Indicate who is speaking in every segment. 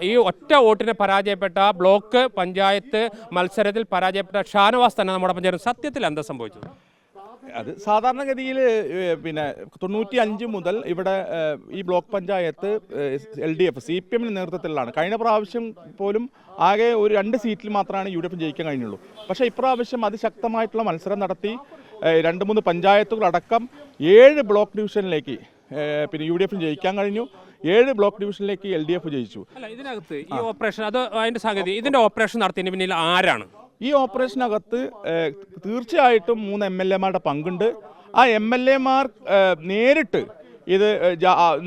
Speaker 1: ഈ ഒറ്റ വോട്ടിനെ പരാജയപ്പെട്ട ബ്ലോക്ക് പഞ്ചായത്ത് മത്സരത്തിൽ പരാജയപ്പെട്ട ഷാനവാസ് തന്നെ നമ്മുടെ പഞ്ചായത്ത് സത്യത്തിൽ എന്താ സംഭവിച്ചത്?
Speaker 2: അത് സാധാരണഗതിയിൽ പിന്നെ 95 മുതൽ ഇവിടെ ഈ ബ്ലോക്ക് പഞ്ചായത്ത് LDF CPM നേതൃത്വത്തിലാണ്. കഴിഞ്ഞ പ്രാവശ്യം പോലും ആകെ ഒരു 2 സീറ്റിൽ മാത്രമാണ് UDF ജയിക്കാൻ കഴിഞ്ഞുള്ളൂ. പക്ഷേ ഇപ്രാവശ്യം അതിശക്തമായിട്ടുള്ള മത്സരം നടത്തി 2-3 പഞ്ചായത്തുകളടക്കം 7 ബ്ലോക്ക് ഡിവിഷനിലേക്ക് പിന്നെ UDF ജയിക്കാൻ കഴിഞ്ഞു. 7 ബ്ലോക്ക് ഡിവിഷനിലേക്ക് LDF ജയിച്ചു.
Speaker 1: അല്ല, ഇതിനകത്ത് ഈ ഓപ്പറേഷൻ അത് അതിന്റെ സാങ്കേതിക ഇതിന്റെ ഓപ്പറേഷൻ നടത്തിയതിന് പിന്നിൽ ആരാണ്?
Speaker 2: ഈ ഓപ്പറേഷനകത്ത് തീർച്ചയായിട്ടും 3 MLA-മാരുടെ പങ്കുണ്ട്. ആ MLA-മാർ നേരിട്ട് ഇത്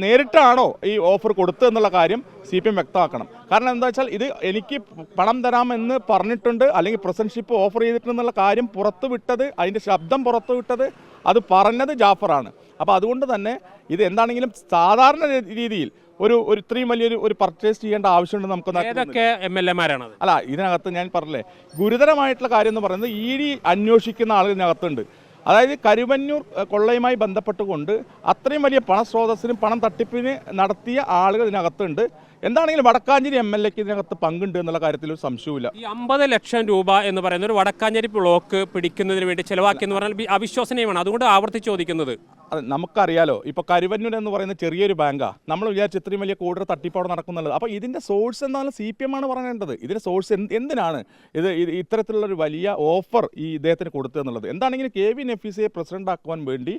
Speaker 2: നേരിട്ടാണോ ഈ ഓഫർ കൊടുത്തതെന്നുള്ള കാര്യം CPM വ്യക്തമാക്കണം. കാരണം എന്താ വെച്ചാൽ ഇത് എനിക്ക് പണം തരാമെന്ന് പറഞ്ഞിട്ടുണ്ട്, അല്ലെങ്കിൽ പ്രസിഡന്റ്ഷിപ്പ് ഓഫർ ചെയ്തിട്ടുണ്ടെന്നുള്ള കാര്യം പുറത്തുവിട്ടത്, അതിൻ്റെ ശബ്ദം പുറത്തുവിട്ടത്, അത് പറഞ്ഞത് ജാഫറാണ്. അപ്പോൾ അതുകൊണ്ട് തന്നെ ഇത് എന്താണെങ്കിലും സാധാരണ രീതിയിൽ ഒരു ഇത്രയും വലിയൊരു പർച്ചേസ് ചെയ്യേണ്ട ആവശ്യമുണ്ട് നമുക്ക്.
Speaker 1: ഏതൊക്കെ MLA-മാരാണ്?
Speaker 2: അല്ല, ഇതിനകത്ത് ഞാൻ പറഞ്ഞില്ലേ, ഗുരുതരമായിട്ടുള്ള കാര്യം എന്ന് പറയുന്നത് ED അന്വേഷിക്കുന്ന ആളുകൾ ഇതിനകത്തുണ്ട്. അതായത് കരുവന്നൂർ കൊള്ളയുമായി ബന്ധപ്പെട്ടുകൊണ്ട് അത്രയും വലിയ പണസ്രോതസ്സിനും പണം തട്ടിപ്പിന് നടത്തിയ ആളുകൾ ഇതിനകത്തുണ്ട്. എന്താണെങ്കിലും വടക്കാഞ്ചേരി MLA-ക്ക് ഇതിനകത്ത് പങ്കുണ്ട് എന്നുള്ള കാര്യത്തിൽ ഒരു സംശയവുമില്ല.
Speaker 1: ഈ 50 ലക്ഷം രൂപ എന്ന് പറയുന്ന ഒരു വടക്കാഞ്ചേരി ബ്ലോക്ക് പിടിക്കുന്നതിന് വേണ്ടി ചെലവാക്കിയെന്ന് പറഞ്ഞാൽ അവിശ്വസനീയമാണ്. അതുകൊണ്ട് ആവർത്തിച്ച് ചോദിക്കുന്നത്,
Speaker 2: അത് നമുക്കറിയാലോ, ഇപ്പോൾ കരുവന്നൂർ എന്ന് പറയുന്ന ചെറിയൊരു ബാങ്കാണ്. നമ്മൾ വിചാരിച്ച് ഇത്രയും വലിയ കൂടുതൽ തട്ടിപ്പോടെ നടക്കുന്നുള്ളത്. അപ്പോൾ ഇതിൻ്റെ സോഴ്സ് എന്താണെന്ന് CPM ആണ് പറയേണ്ടത്. ഇതിൻ്റെ സോഴ്സ് എന്തിനാണ് ഇത് ഇത്തരത്തിലുള്ളൊരു വലിയ ഓഫർ ഈ ഇദ്ദേഹത്തിന് കൊടുത്തതെന്നുള്ളത്. എന്താണെങ്കിലും KV നഫീസയെ പ്രസിഡന്റ് ആക്കുവാൻ വേണ്ടി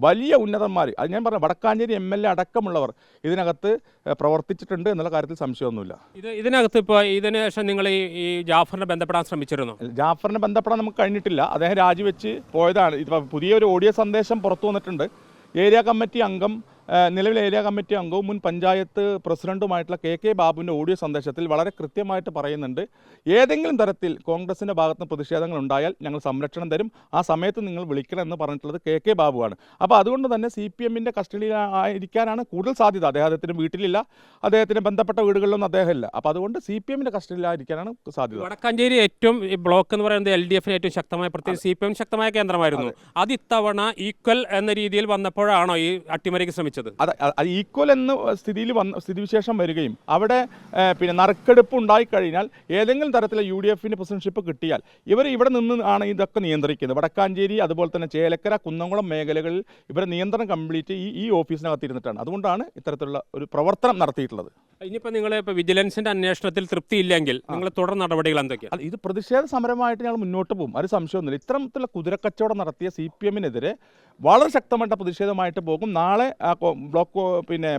Speaker 2: വലിയ ഉന്നതന്മാർ, അത് ഞാൻ പറഞ്ഞു, വടക്കാഞ്ചേരി MLA അടക്കമുള്ളവർ ഇതിനകത്ത് പ്രവർത്തിച്ചിട്ടുണ്ട് എന്നുള്ള കാര്യത്തിൽ സംശയമൊന്നുമില്ല.
Speaker 1: ഇതിനകത്ത് ഇപ്പോൾ ഇതിന് ശേഷം നിങ്ങൾ ഈ ജാഫറിനെ ബന്ധപ്പെടാൻ ശ്രമിച്ചിരുന്നു?
Speaker 2: ജാഫറിനെ ബന്ധപ്പെടാൻ നമുക്ക് കഴിഞ്ഞിട്ടില്ല. അദ്ദേഹം രാജിവെച്ച് പോയതാണ്. ഇപ്പോൾ പുതിയൊരു ഓഡിയോ സന്ദേശം പുറത്തു വന്നിട്ടുണ്ട്. ഏരിയ കമ്മിറ്റി അംഗം, നിലവിലെ ഏരിയ കമ്മിറ്റി അംഗവും മുൻ പഞ്ചായത്ത് പ്രസിഡന്റുമായിട്ടുള്ള KK ബാബുവിൻ്റെ ഓഡിയോ സന്ദേശത്തിൽ വളരെ കൃത്യമായിട്ട് പറയുന്നുണ്ട്, ഏതെങ്കിലും തരത്തിൽ കോൺഗ്രസിൻ്റെ ഭാഗത്ത് നിന്ന് പ്രതിഷേധങ്ങൾ ഉണ്ടായാൽ ഞങ്ങൾ സംരക്ഷണം തരും, ആ സമയത്ത് നിങ്ങൾ വിളിക്കണം എന്ന് പറഞ്ഞിട്ടുള്ളത് KK ബാബുവാണ്. അപ്പോൾ അതുകൊണ്ട് തന്നെ CPM-ൻ്റെ കസ്റ്റഡിയിലായിരിക്കാനാണ് കൂടുതൽ സാധ്യത. അദ്ദേഹത്തിന് വീട്ടിലില്ല, അദ്ദേഹത്തിന് ബന്ധപ്പെട്ട വീടുകളിലൊന്നും അദ്ദേഹമില്ല. അപ്പോൾ അതുകൊണ്ട് CPM-ൻ്റെ കസ്റ്റഡിയിലായിരിക്കാനാണ് സാധ്യത.
Speaker 1: വടക്കാഞ്ചേരി ഏറ്റവും ഈ ബ്ലോക്ക് എന്ന് പറയുന്നത് LDF-ന് ഏറ്റവും ശക്തമായ, പ്രത്യേകിച്ച് CPM ശക്തമായ കേന്ദ്രമായിരുന്നു. അത് ഇത്തവണ ഈക്വൽ എന്ന രീതിയിൽ വന്നപ്പോഴാണോ ഈ അട്ടിമറിക്ക് ശ്രമിച്ചത്?
Speaker 2: അത് ഈക്വൽ എന്ന സ്ഥിതിവിശേഷം വരികയും അവിടെ പിന്നെ നറുക്കെടുപ്പ് ഉണ്ടായിക്കഴിഞ്ഞാൽ ഏതെങ്കിലും തരത്തിലെ UDF-ന് പ്രസിഡന്റ്ഷിപ്പ് കിട്ടിയാൽ ഇവിടെ നിന്ന് ആണ് ഇതൊക്കെ നിയന്ത്രിക്കുന്നത്. വടക്കാഞ്ചേരി, അതുപോലെ തന്നെ ചേലക്കര, കുന്നംകുളം മേഖലകളിൽ ഇവരെ നിയന്ത്രണം കംപ്ലീറ്റ് ഈ ഓഫീസിനകത്ത് ഇരുന്നിട്ടാണ്. അതുകൊണ്ടാണ് ഇത്തരത്തിലുള്ള ഒരു പ്രവർത്തനം നടത്തിയിട്ടുള്ളത്.
Speaker 1: ഇനിയിപ്പോൾ നിങ്ങൾ ഇപ്പോൾ വിജിലൻസിൻ്റെ അന്വേഷണത്തിൽ തൃപ്തിയില്ലെങ്കിൽ നിങ്ങൾ തുടർ നടപടികൾ എന്തൊക്കെയാണ്?
Speaker 2: ഇത് പ്രതിഷേധ സമരമായിട്ട് ഞങ്ങൾ മുന്നോട്ട് പോകും, അത് സംശയമൊന്നുമില്ല. ഇത്തരത്തിലുള്ള കുതിരക്കച്ചവടം നടത്തിയ CPM-നെതിരെ വളരെ ശക്തമായിട്ട് പ്രതിഷേധമായിട്ട് പോകും. നാളെ ബ്ലോക്ക്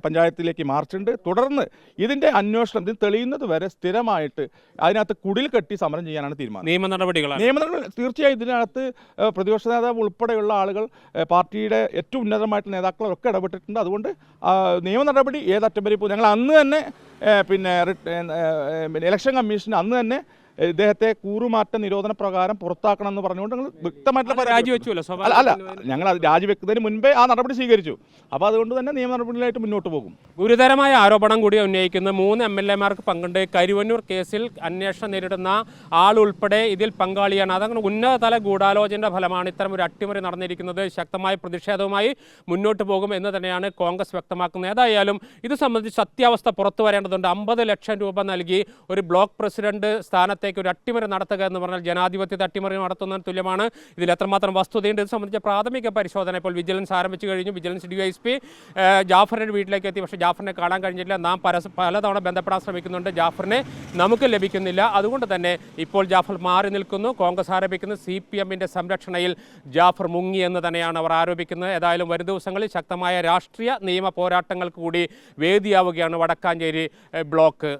Speaker 2: പഞ്ചായത്തിലേക്ക് മാർച്ചുണ്ട്. തുടർന്ന് ഇതിൻ്റെ അന്വേഷണം ഇത് തെളിയുന്നത് വരെ സ്ഥിരമായിട്ട് അതിനകത്ത് കുടിൽ കെട്ടി സമരം ചെയ്യാനാണ് തീരുമാനം.
Speaker 1: നിയമ നടപടികൾ
Speaker 2: തീർച്ചയായും ഇതിനകത്ത് പ്രതിപക്ഷ നേതാവ് ഉൾപ്പെടെയുള്ള ആളുകൾ, പാർട്ടിയുടെ ഏറ്റവും ഉന്നതമായിട്ടുള്ള നേതാക്കളൊക്കെ ഇടപെട്ടിട്ടുണ്ട്. അതുകൊണ്ട് നിയമ നടപടി ഏതറ്റം വരെ പോകും. ഞങ്ങൾ അന്ന് തന്നെ ഇലക്ഷൻ കമ്മീഷൻ അന്ന് തന്നെ ഇദ്ദേഹത്തെ കൂറുമാറ്റ നിരോധന പ്രകാരം പുറത്താക്കണം എന്ന് പറഞ്ഞുകൊണ്ട് ഞങ്ങൾ വ്യക്തമായിട്ടുള്ള
Speaker 1: രാജിവെച്ചുവല്ലോ.
Speaker 2: അല്ല, ഞങ്ങൾ അത് രാജിവെക്കുന്നതിന് മുൻപേ ആ നടപടി സ്വീകരിച്ചു. അപ്പോൾ അതുകൊണ്ട് തന്നെ നിയമ നടപടികളായിട്ട് മുന്നോട്ട് പോകും.
Speaker 1: ഗുരുതരമായ ആരോപണം കൂടി ഉന്നയിക്കുന്ന 3 MLA-മാർക്ക് പങ്കുണ്ട്. കരുവന്നൂർ കേസിൽ അന്വേഷണം നേരിടുന്ന ആളുൾപ്പെടെ ഇതിൽ പങ്കാളിയാണ്. അതങ്ങനെ ഉന്നതതല ഗൂഢാലോചനയുടെ ഫലമാണ് ഇത്തരം ഒരു അട്ടിമറി നടന്നിരിക്കുന്നത്. ശക്തമായ പ്രതിഷേധവുമായി മുന്നോട്ട് പോകും എന്ന് തന്നെയാണ് കോൺഗ്രസ് വ്യക്തമാക്കുന്നത്. ഏതായാലും ഇത് സംബന്ധിച്ച് സത്യാവസ്ഥ പുറത്തു വരേണ്ടതുണ്ട്. 50 ലക്ഷം രൂപ നൽകി ഒരു ബ്ലോക്ക് പ്രസിഡന്റ് സ്ഥാനത്തെ ഒരു അട്ടിമറി നടത്തുക എന്ന് പറഞ്ഞാൽ ജനാധിപത്യത്തെ അട്ടിമറി നടത്തുന്നതിന് തുല്യമാണ്. ഇതിൽ എത്രമാത്രം വസ്തുതയുണ്ട് ഇത് സംബന്ധിച്ച പ്രാഥമിക പരിശോധന ഇപ്പോൾ വിജിലൻസ് ആരംഭിച്ചു കഴിഞ്ഞു. വിജിലൻസ് DISP ജാഫറിൻ്റെ വീട്ടിലേക്ക് എത്തി. പക്ഷേ ജാഫറിനെ കാണാൻ കഴിഞ്ഞില്ല. നാം പലതവണ ബന്ധപ്പെടാൻ ശ്രമിക്കുന്നുണ്ട്, ജാഫറിനെ നമുക്ക് ലഭിക്കുന്നില്ല. അതുകൊണ്ട് തന്നെ ഇപ്പോൾ ജാഫർ മാറി നിൽക്കുന്നു. കോൺഗ്രസ് ആരോപിക്കുന്ന CPM-ന്റെ സംരക്ഷണയിൽ ജാഫർ മുങ്ങി എന്ന് തന്നെയാണ് അവർ ആരോപിക്കുന്നത്. ഏതായാലും വരും ദിവസങ്ങളിൽ ശക്തമായ രാഷ്ട്രീയ നിയമ പോരാട്ടങ്ങൾക്ക് കൂടി വേദിയാവുകയാണ് വടക്കാഞ്ചേരി ബ്ലോക്ക്.